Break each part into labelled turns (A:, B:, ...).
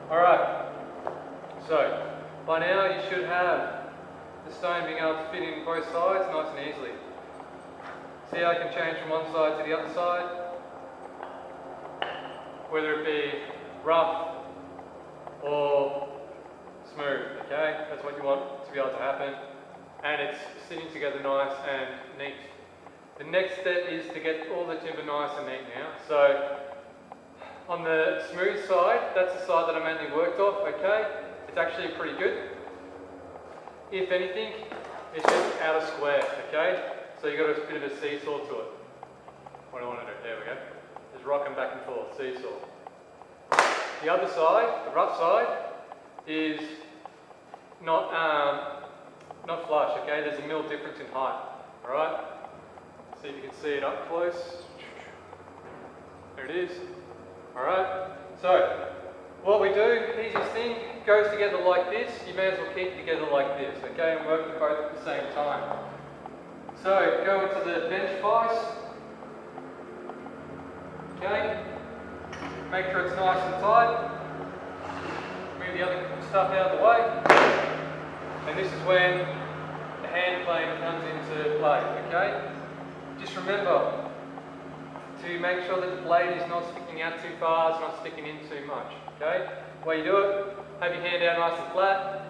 A: Alright, so by now you should have the stone being able to fit in both sides nice and easily. See how I can change from one side to the other side? Whether it be rough or smooth, okay? That's what you want to be able to happen. And it's sitting together nice and neat. The next step is to get all the timber nice and neat now. So on the smooth side, that's the side that I mainly worked off, okay? It's actually pretty good. If anything, it's just out of square, okay? So you've got a bit of a seesaw to it. What do I want to do? There we go. Just rocking back and forth, seesaw. The other side, the rough side, is not flush, okay? There's a mil difference in height, alright? See if you can see it up close. There it is. Alright, so what we do, easiest thing, goes together like this. You may as well keep it together like this, okay? And work them both at the same time. So go into the bench vise. Okay, make sure it's nice and tight. Move the other stuff out of the way. And this is when the hand plane comes into play, okay? Just remember to make sure that the blade is not sticking out too far, it's not sticking in too much, okay? The way you do it, have your hand out nice and flat,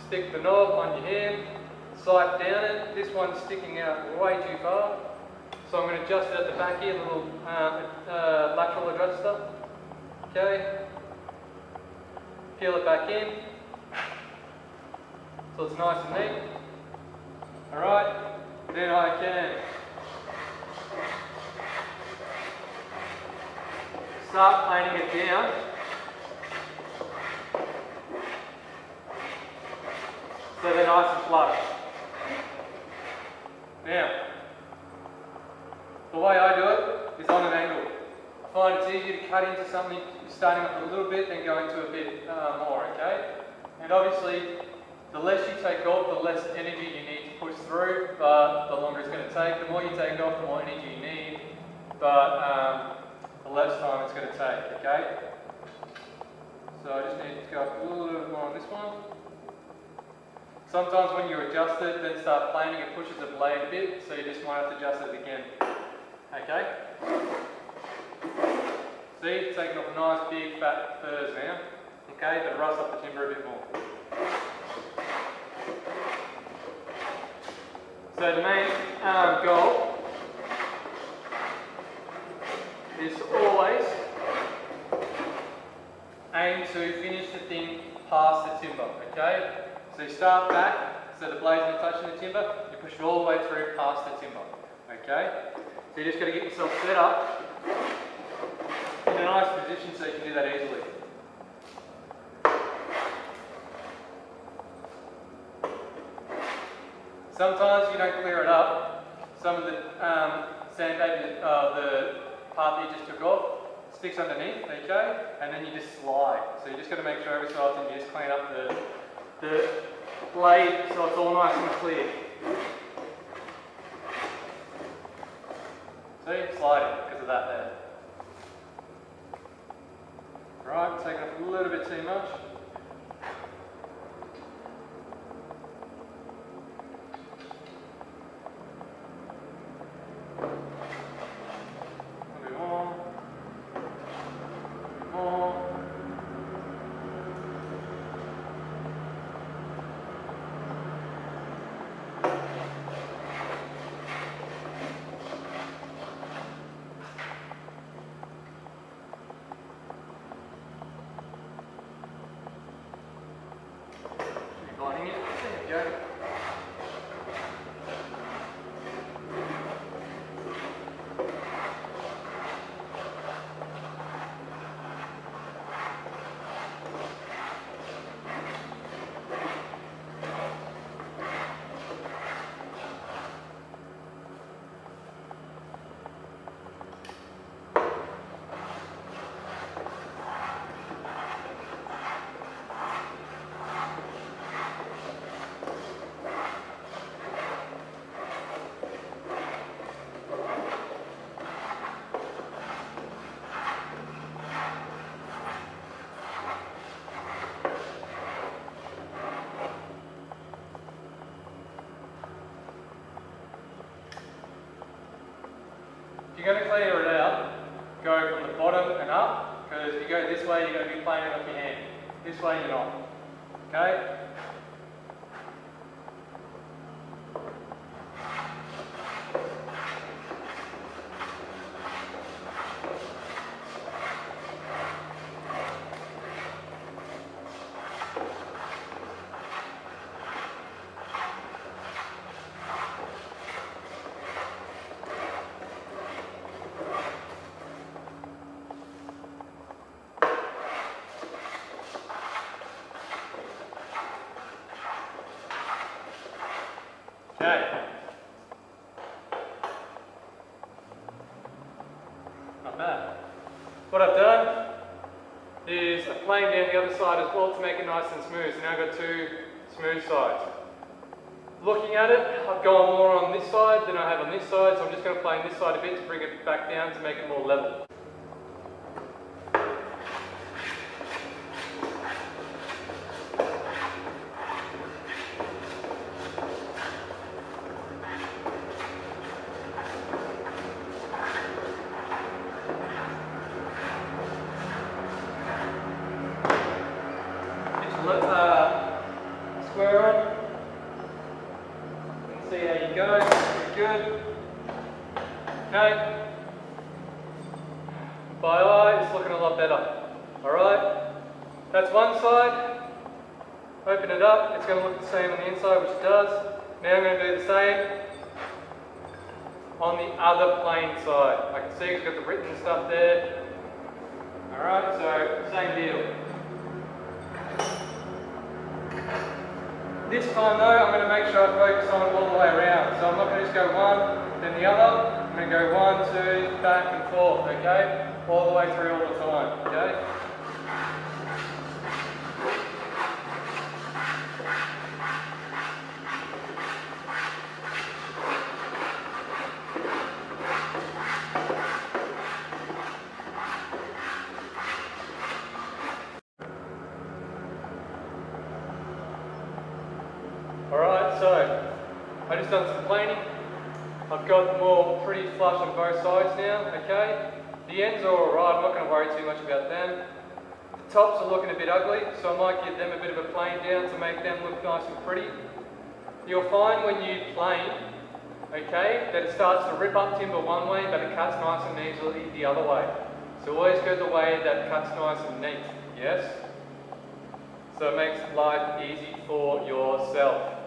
A: stick the knob on your hand, sight down it. This one's sticking out way too far, so I'm going to adjust it at the back here, the little lateral adjuster, okay? Peel it back in, so it's nice and neat. Alright, then I can start planing it down. So they're nice and flush. Now, the way I do it is on an angle. I find it's easier to cut into something starting with a little bit than going to a bit more, okay? And obviously, the less you take off, the less energy you need to push through, but the longer it's going to take. The more you take off, the more energy you need, but the less time it's going to take, okay? So I just need to go up a little bit more on this one. Sometimes when you adjust it, then start planing, it pushes the blade a bit, so you just might have to adjust it again. Okay? See, taking off nice big fat furs now. Okay, but rust up the timber a bit more. So the main goal is always aim to finish the thing past the timber, okay? So you start back, so the blade's not touching the timber, you push it all the way through past the timber, okay? So you just got to get yourself set up in a nice position so you can do that easily. Sometimes you don't clear it up. Some of the sandpaper, the part that you just took off, sticks underneath, okay? And then you just slide. So you just got to make sure every so often you just clean up the blade so it's all nice and clear. See, sliding because of that there. Right, taking up a little bit too much. There you go. you're going to clear it out, go from the bottom and up, because if you go this way, you're going to be playing it off your hand. This way, you're not. Okay? Okay. Not bad. What I've done is I've planed down the other side as well to make it nice and smooth. So now I've got two smooth sides. Looking at it, I've gone more on this side than I have on this side, so I'm just going to plane this side a bit to bring it back down to make it more level. Square on. And see how you go. Pretty good. Okay. By eye, it's looking a lot better. Alright. That's one side. Open it up. It's going to look the same on the inside, which it does. Now I'm going to do the same on the other plane side. I can see it's got the written stuff there. Alright, so same deal. This time though, I'm going to make sure I focus on it all the way around. So I'm not going to just go one, then the other. I'm going to go 1, 2, back and forth, okay? All the way through all the time, okay? Alright, so I just done some planing. I've got them all pretty flush on both sides now, okay? The ends are alright, I'm not going to worry too much about them. The tops are looking a bit ugly, so I might give them a bit of a plane down to make them look nice and pretty. You'll find when you plane, okay, that it starts to rip up timber one way, but it cuts nice and easily the other way. So always go the way that cuts nice and neat, yes? So it makes life easy for yourself.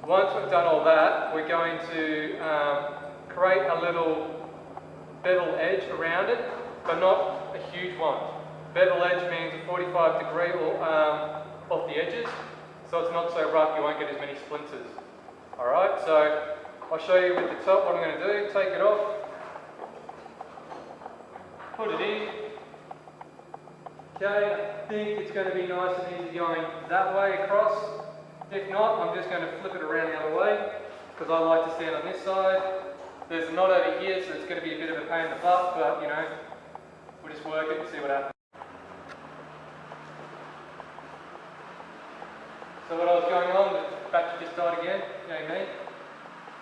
A: Once we've done all that, we're going to create a little bevel edge around it, but not a huge one. Bevel edge means a 45 degree off the edges, so it's not so rough, you won't get as many splinters. Alright, so I'll show you with the top what I'm going to do. Take it off, put it in. Okay, I think it's going to be nice and easy going that way across. If not, I'm just going to flip it around the other way, because I like to stand on this side. There's a knot over here, so it's going to be a bit of a pain in the butt, but you know, we'll just work it and see what happens. So what I was going on, the battery just died again, yay me.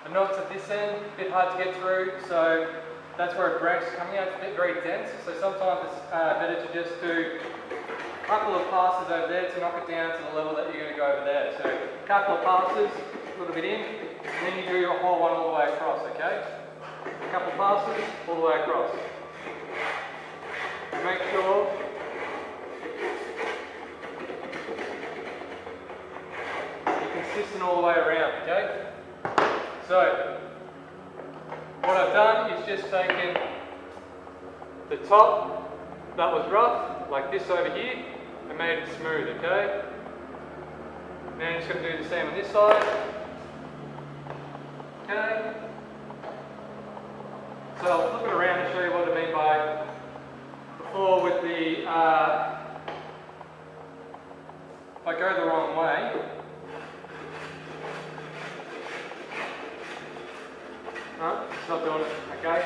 A: The knots at this end, a bit hard to get through, so that's where a branch is coming out. It's a bit very dense, so sometimes it's better to just do a couple of passes over there to knock it down to the level that you're going to go over there. So a couple of passes, a little bit in, and then you do your whole one all the way across, okay? A couple of passes, all the way across. Make sure you're consistent all the way around, okay? So, what I've done is just taken the top that was rough, like this over here, and made it smooth, okay? Now I'm just going to do the same on this side. Okay? So I'll flip it around and show you what I mean by before with the, if I go the wrong way, no, it's not doing it, okay?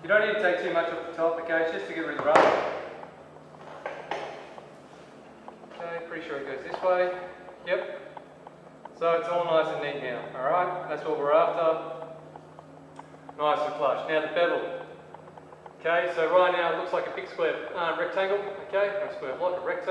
A: You don't need to take too much off the top, okay? It's just to get rid of the rust. Okay, pretty sure it goes this way. Yep. So it's all nice and neat now, alright? That's what we're after. Nice and flush. Now the bevel. Okay, so right now it looks like a big square rectangle, okay? A square block, a rectangle.